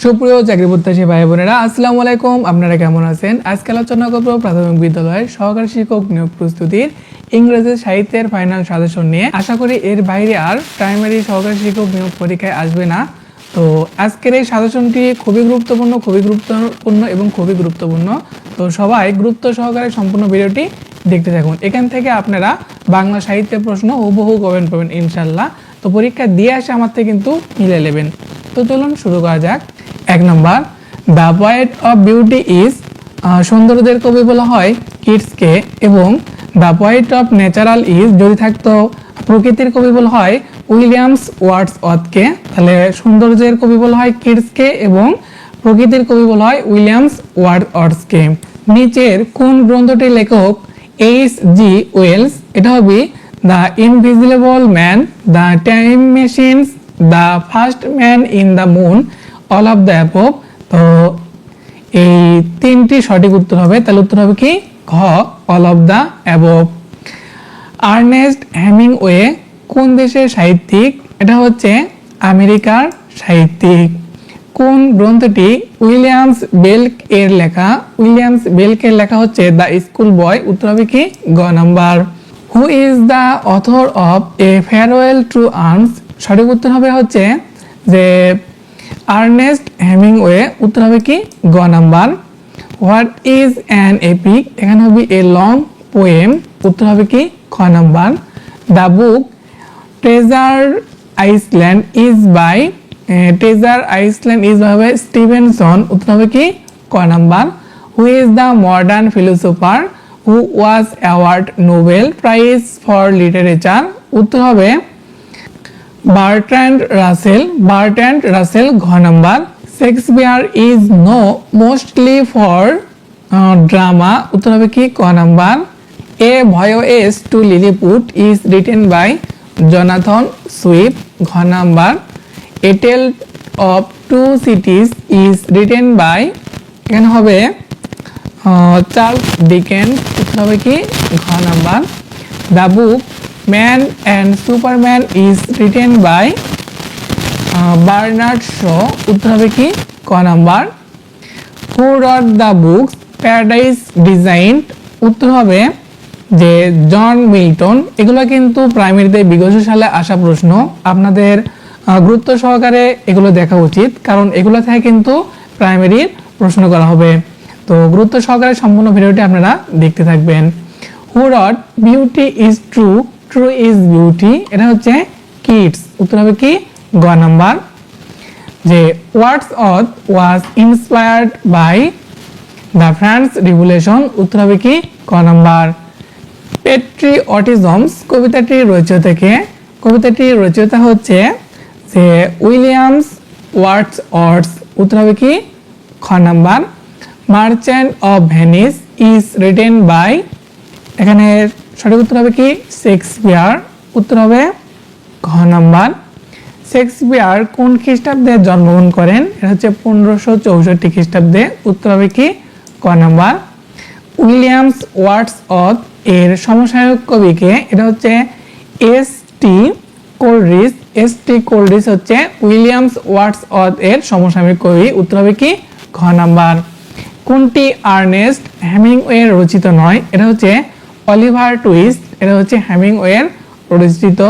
সুপ্রিয় চাকরি প্রত্যাশী ভাই বোনেরা, আসসালামু আলাইকুম। আপনারা কেমন আছেন? আজকে আলোচনা করব প্রাথমিক বিদ্যালয়ের সহকারী শিক্ষক নিয়োগ প্রস্তুতির ইংরেজি সাহিত্যের ফাইনাল সাজেশন নিয়ে। আশা করি এর বাইরে আর প্রাইমারি সহকারী শিক্ষক নিয়োগ পরীক্ষায় আসবে না। তো আজকের এই সাজেশনটি খুবই গুরুত্বপূর্ণ এবং খুবই গুরুত্বপূর্ণ। তো সবাই গুরুত্ব সহকারে সম্পূর্ণ ভিডিওটি দেখতে থাকুন। এখান থেকে আপনারা বাংলা সাহিত্যের প্রশ্ন হুবহু কমেন্ট পাবেন ইনশাল্লাহ। তো পরীক্ষা দিয়ে আসে আমার থেকে কিন্তু মিলে নেবেন। তো চলুন শুরু করা যাক। 1 নম্বর, the poet of beauty is, সৌন্দর্যের কবি বলা হয় কিটসকে, এবং the poet of natural is যদি থাকতো প্রকৃতির কবি বলা হয় উইলিয়ামস ওয়ার্ডসওয়ার্থকে। তাহলে সৌন্দর্যের কবি বলা হয় কিটসকে এবং প্রকৃতির কবি বলা হয় উইলিয়ামস ওয়ার্ডসওয়ার্থকে। নিচের কোন গ্রন্থটির লেখক H.G. ওয়েলস? এটা হবে the invisible man, the time machines, the first man in the moon, all of the above. তো এই তিনটি সঠিক উত্তর হবে। তাহলে উত্তর হবে কি ঘ, all of the above. Ernest Hemingway কোন দেশের সাহিত্যিক? এটা হচ্ছে আমেরিকার সাহিত্যিক। কোন গ্রন্থটি উইলিয়ামস বেল্ক এর লেখা? উইলিয়ামস বেল্কের লেখা হচ্ছে দ্য স্কুল বয়। উত্তর হবে কি গ number. Who is the author of a farewell to arms? সঠিক উত্তর হবে হচ্ছে যে আর্নেস্ট হেমিংওয়ে। উত্তর হবে কি গ number. What is an epic? এখানে হবে এ লং পোয়েম। উত্তর হবে কি খ number. The book Treasure Island is by হবে স্টিভেনসন। উত্তর হবে কি ক number. Who is the modern philosopher who was award Nobel prize for literature? উত্তর হবে বার্ট্রান্ড রাসেল ঘ number. Shakespeare is known mostly for drama? উত্তর হবে কি ক number. A voyage to Lilliput is written by Jonathan Swift ঘ number. A tale of two cities is written by, এখানে হবে চার্লস ডিকেন্স। উত্তর হবে কি ঘ number. The book Man and Superman is written by Bernard Shaw. উত্তর হবে কি ক number. Who wrote the books Paradise designed? উত্তর হবে যে জন মিল্টন। এগুলো কিন্তু প্রাইমারিতে বিগত সালে আসা প্রশ্ন। আপনাদের গুরুত্ব সহকারে এগুলো দেখা উচিত, কারণ এগুলো থেকে কিন্তু প্রাইমারির প্রশ্ন করা হবে। তো গুরুত্ব সহকারে সম্পূর্ণ ভিডিওটি আপনারা দেখতে থাকবেন। Who wrote beauty is truth, truth is beauty? এটা হচ্ছে কিটস। উত্তর হবে কি গ নাম্বার। যে Wordsworth was inspired by the France revolution? উত্তর হবে কি ক নাম্বার। পেট্রিয়টিজমস কবিতাটির রচয়িতা কে? কবিতাটির রচয়িতা হচ্ছে যে উইলিয়ামস ওয়ার্ডসওয়ার্থ। উত্তর হবে কি খ number. Merchant of Venice is written by, এখানে সঠিক উত্তর হবে কি শেক্সপিয়ার। উত্তর হবে ঘ নাম্বার। শেক্সপিয়ার কোন খ্রিস্টাব্দে জন্মগ্রহণ করেন? এটা হচ্ছে 1564 খ্রিস্টাব্দে। উত্তর হবে কি ক নাম্বার। উইলিয়ামস ওয়ার্ডসওয়ার্থ এর সমসাময়িক কবিকে? এটা হচ্ছে এস.টি. কোলরিজ হচ্ছে উইলিয়ামস ওয়ার্ডসওয়ার্থ এর সমসাময়িক কবি। উত্তর হবে কি ঘ নাম্বার। কোনটি আর্নেস্ট হেমিংওয়ে রচিত নয়? এটা হচ্ছে অলিভার টুইস্ট। এটা হচ্ছে হেমিংওয়ের রচিত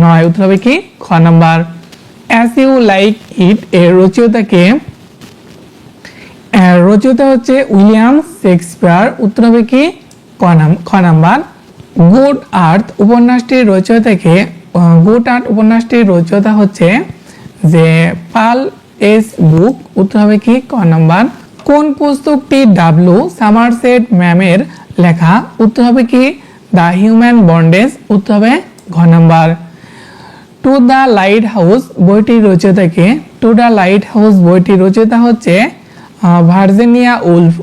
নয়। উত্তর হবে কি খ number. As you like it এর রচয়িতা কে? রচয়িতা হচ্ছে উইলিয়াম শেক্সপিয়ার। উত্তর হবে কি খ নাম্বার। গুড আর্থ উপন্যাসটির রচয়িতা কে? গুড আর্থ উপন্যাসটির রচয়িতা হচ্ছে যে পাল এস বুক। উত্তর হবে কি ক নাম্বার। কোন পুস্তকটি ডাব্লিউ সামারসেট ম্যামের লেখা? উত্তর হবে কি দ্য হিউম্যান বন্ডেজ। উত্তর হবে ঘ number. To the light house বইটির রচয়িতা কে? টু দ্য লাইট হাউস বইটির রচয়িতা হচ্ছে ভার্জিনিয়া উলফ।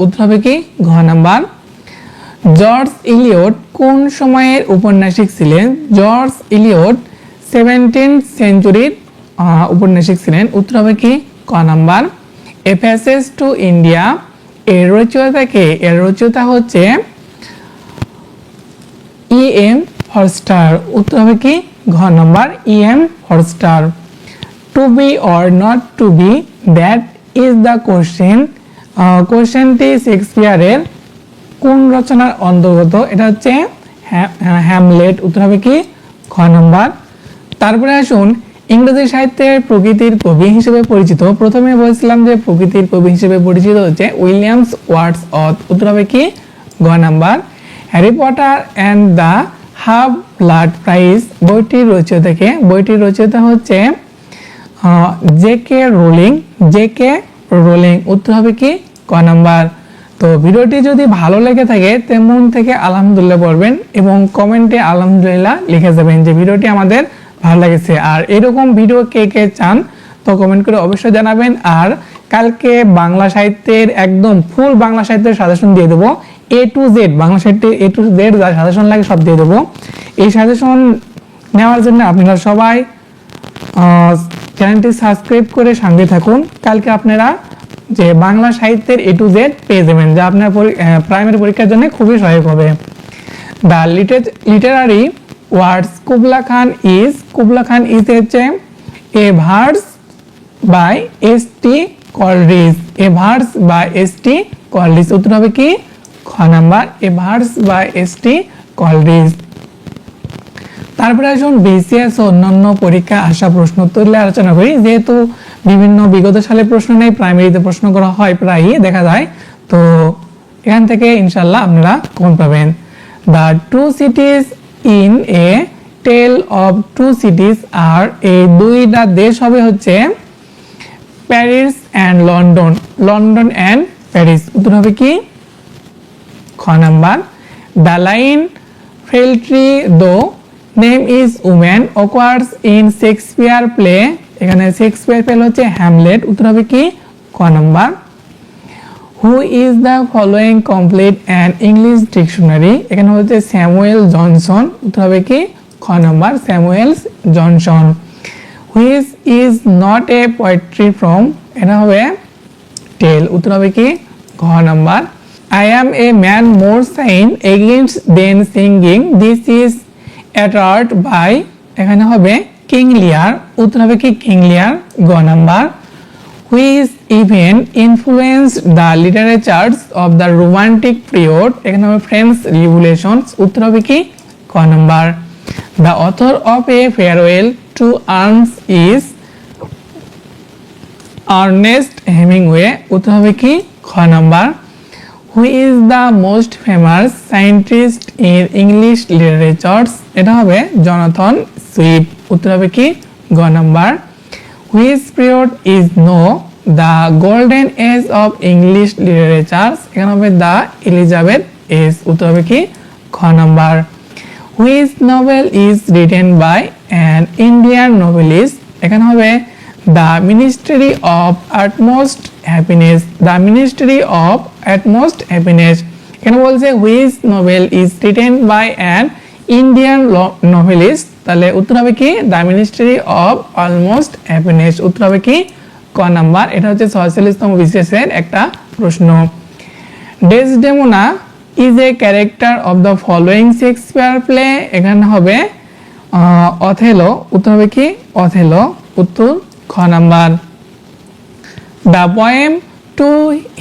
উত্তর হবে কি ঘ নাম্বার। জর্জ ইলিয়ট কোন সময়ের ঔপন্যাসিক ছিলেন? জর্জ ইলিয়ট 17th সেঞ্চুরির ঔপন্যাসিক ছিলেন। উত্তর হবে কি ক number. A passage to India এর রচয়িতা কে? এর রচয়িতা হচ্ছে E.M. ফরস্টার। উত্তর হবে কি ঘ number E.M. Forster. To be or not to be, that is the question. কোশ্চেনটি শেক্সপিয়ারের কোন রচনার অন্তর্গত? এটা হচ্ছে হ্যামলেট। উত্তর হবে কি খ নম্বর। তারপরে আসুন ইংরেজি সাহিত্যের প্রকৃতির কবি হিসেবে পরিচিত। প্রথমে বলছিলাম যে প্রকৃতির কবি হিসেবে পরিচিত হচ্ছে উইলিয়ামস ওয়ার্ডসওয়ার্থ। উত্তর হবে কি গ number. Harry Potter and the half blood prize বইটির রচয়িতা হচ্ছে জে.কে. রোলিং। উত্তর হবে কি ক নাম্বার। তো ভিডিওটি যদি ভালো লেগে থাকে তেমন থেকে আলহামদুলিল্লাহ বলবেন এবং কমেন্টে আলহামদুলিল্লাহ লিখে যাবেন যে ভিডিওটি আমাদের ভালো লেগেছে। আর এরকম ভিডিও কে কে চান তো কমেন্ট করে অবশ্যই জানাবেন। আর কালকে বাংলা সাহিত্যের একদম ফুল বাংলা সাহিত্যের সাজেশন দিয়ে দেবো, A to Z বাংলা সাহিত্যের A to Z যা সাজেশন লাগে সব দিয়ে দেবো। এই সাজেশন নেওয়ার জন্য আপনারা সবাই চ্যানেলটি সাবস্ক্রাইব করে সঙ্গে থাকুন। কালকে আপনারা যে বাংলা সাহিত্যের A to Z পেয়ে যাবেন, যা আপনার প্রাইমারি পরীক্ষার জন্য খুবই সহায়ক হবে। The literary works Kubla Khan is হচ্ছে a verse by S T. Coleridge. উত্তর হবে কি খ number, a verse by S T. Coleridge. তারপরে আসুন বিসিএস ও অন্যান্য পরীক্ষা আসা প্রশ্ন উত্তর আলোচনা করি। যেহেতু বিভিন্ন বিগত সালে প্রশ্ন নেই, প্রাইমারিতে প্রশ্ন করা হয় প্রায়ই দেখা যায়, তো এখান থেকে ইনশাল্লাহ আপনারা কমন পাবেন। The two cities in a tale of two cities are, এই দুইটা দেশ হবে হচ্ছে Paris and London and Paris. উত্তর হবে কি খ number. The line frailty thy name is woman occurs in Shakespeare play, এখানে শেক্সপিয়ার প্লে হচ্ছে হ্যামলেট। উত্তর হবে কি ক number. Who is the following complete and English dictionary, এখানে হচ্ছে স্যামুয়েল জনসন। উত্তর হবে কি খ number, Samuel Johnson. Which is not a poetry form, এটা হবে টেল। উত্তর হবে কি ঘ number. I am a man more sinned against than sinning, this is uttered by, এখানে হবে কিং লিয়ার। উত্তর হবে কি কিং লিয়ার গ number. Which event influenced the literatures of the romantic period, এখানে হবে ফ্রেঞ্চ রিভলিউশন। উত্তর হবে কি ক number. The author of a farewell to arms is Ernest Hemingway. উত্তর হবে কি খ number. Who is the most famous scientist in English literatures, এটা হবে জনাথন সুইফট। উত্তর হবে কি গ number. Which period is no the golden age of English literatures, এখানে হবে দ্য এলিজাবেথ এজ। উত্তর হবে কি খ number. Which novel is written by an Indian novelist, এখানে হবে the ministry of utmost happiness. এখানে বলছে which novel is written by an Indian novelist, তাহলে উত্তর হবে কি the ministry of almost happiness. উত্তর হবে কি ক নাম্বার। এটা হচ্ছে 46তম বিসিএসের একটা প্রশ্ন। Desdemona is a character of the following Shakespeare play, এখানে হবে অথেলো। উত্তর হবে কি অথেলো। উত্তর খ number. The poem to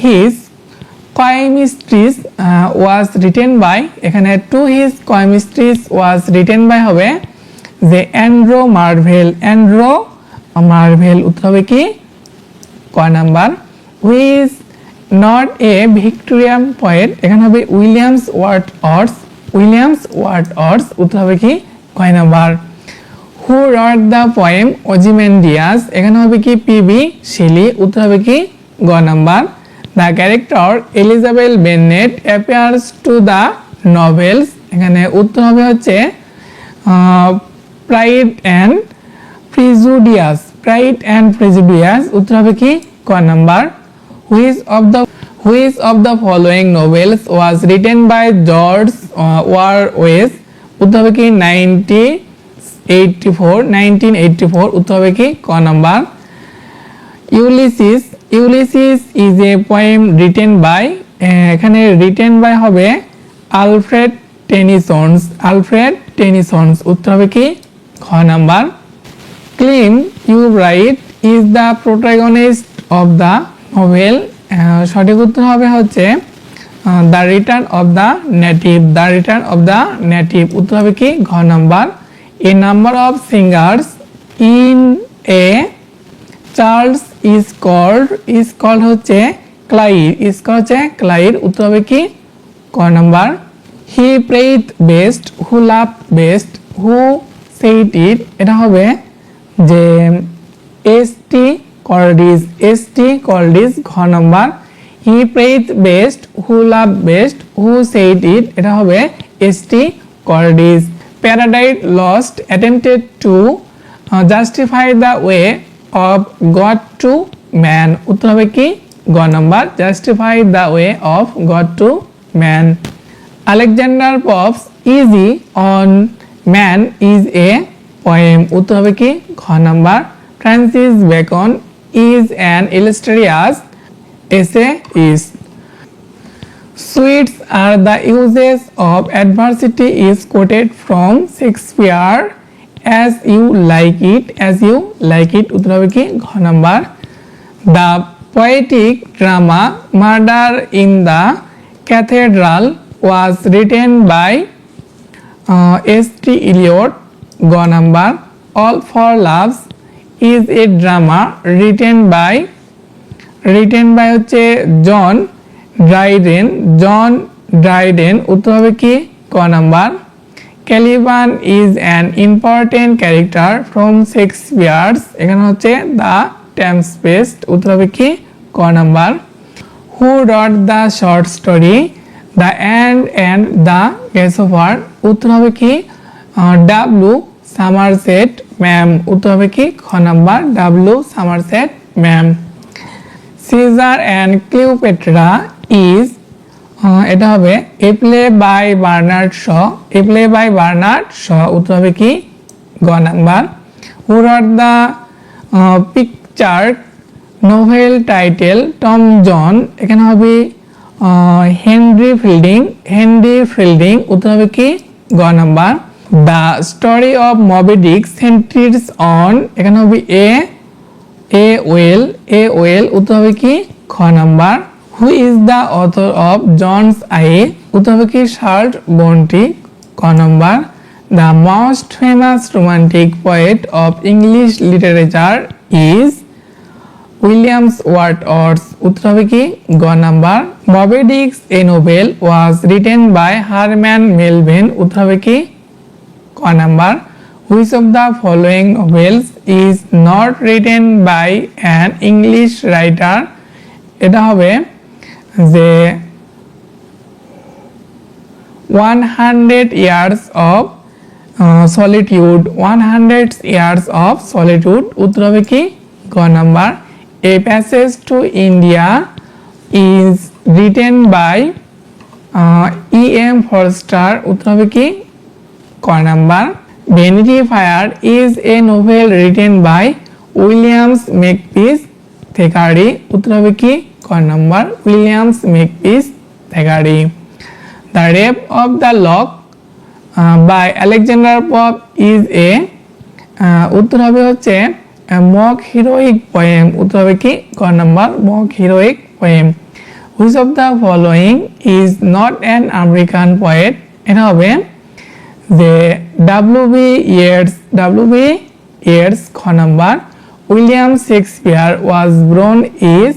his coy mistress was written by, এখানে to his coy mistress was written by হবে যে অ্যান্ড্রো মার্ভেল। উত্তর হবে কি ক number. Who's not a Victorian poet, এখানে হবে উইলিয়ামস ওয়ার্ডস। উত্তর হবে কি ক number. Who wrote the poem Ozymandias, এখানে হবে কি পিবি শেলি। উত্তর হবে কি গ number. The character Elizabeth Bennett appears to the novels, এখানে উত্তর হবে হচ্ছে প্রাইড অ্যান্ড প্রেজুডিয়াস। উত্তর হবে কি ক number. Which of the following novels was written by George Orwell, উত্তর হবে কি 1984। উত্তর হবে কি ক number. Ulysses is a poem written by, এখানে রিটেন বাই হবে আলফ্রেড টেনিসন্স। উত্তর হবে কি খ number. Clym Yeobright is the protagonist of the novel. সঠিক উত্তর হবে হচ্ছে the return of the native. The return of the native উত্তর হবে কি ঘ নাম্বার। এ number of singers in a church is called হচ্ছে ক্লাইর। ইজ কল্ড হচ্ছে ক্লাইর উত্তর হবে কি ক number. He prayed best who love best who said it, এটা হবে যে এসটি কর্ডিস ঘ number. He prayed best who love best who said it, এটা হবে ST Coleridge. Paradise Lost attempted to justify the way of God to man, উত্তর হবে কি গ number justify the way of God to man. Alexander Pope's essay on man is a poem, উত্তর হবে কি ঘ number. Francis Bacon is an illustrious essayist. Sweets are the uses of adversity is quoted from Shakespeare as you like it উত্তর হবে কি ঘ number. The poetic drama Murder in the Cathedral was written by S.T. Eliot গ number. All for Loves is a drama written by হচ্ছে John Dryden উত্তর হবে কি ক number. Caliban is an important character from Shakespeare's, এখানে হচ্ছে the Tempest উত্তর হবে কি ক number. Who wrote the short story the ant the grasshopper, উত্তর হবে কি ডাব্লু সামারসেট ম্যাম, উত্তর হবে কি খ number W Somerset Maugham. Caesar and Cleopatra is, এটা হবে a play by Bernard Shaw, উত্তর হবে কি গ number. Who wrote the picture novel title Tom John, এখানে হবে হেনরি ফিল্ডিং উত্তর হবে কি গ number. The story of Moby Dick centres on, এখানে হবে এ ওয়েল উত্তর হবে কি খ number. Who is the author of Johns উত্তর হবে কি শার্লট বন্টি ক number. The most famous romantic poet of English literature is Williams Words, উত্তর হবে কি গ number. Moby Dick a novel was written by Herman Melvin, উত্তর হবে কি ক number. Which of the following novels is not written by an English writer, এটা হবে যে 100 years of solitude উত্তর হবে কি গ number. A passage to India is written by E.M. Forster, উত্তর হবে কি ক number. Vanity Fair is a novel written by Williams Makepeace Thackeray, উত্তর হবে কি ক number Williams Makepeace Thackeray. The Rape of the Lock by Alexander Pope is a উত্তর হবে হচ্ছে mock heroic poem, উত্তর হবে কি ক number mock heroic poem। Which of the following is not an American poet, এটা হবে যে W.B. Yeats খ number. William Shakespeare was born is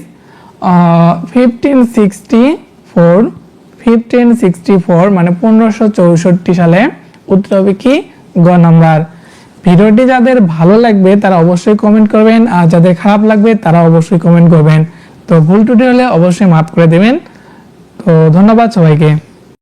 1564 মানে 1564 সালে, উত্তর হবে কি গ নাম্বার। ভিডিওটি যাদের ভালো লাগবে তারা অবশ্যই কমেন্ট করবেন, আর যাদের খারাপ লাগবে তারা অবশ্যই কমেন্ট করবেন। তো ভুল ত্রুটি হলে অবশ্যই মাফ করে দেবেন। তো ধন্যবাদ সবাইকে।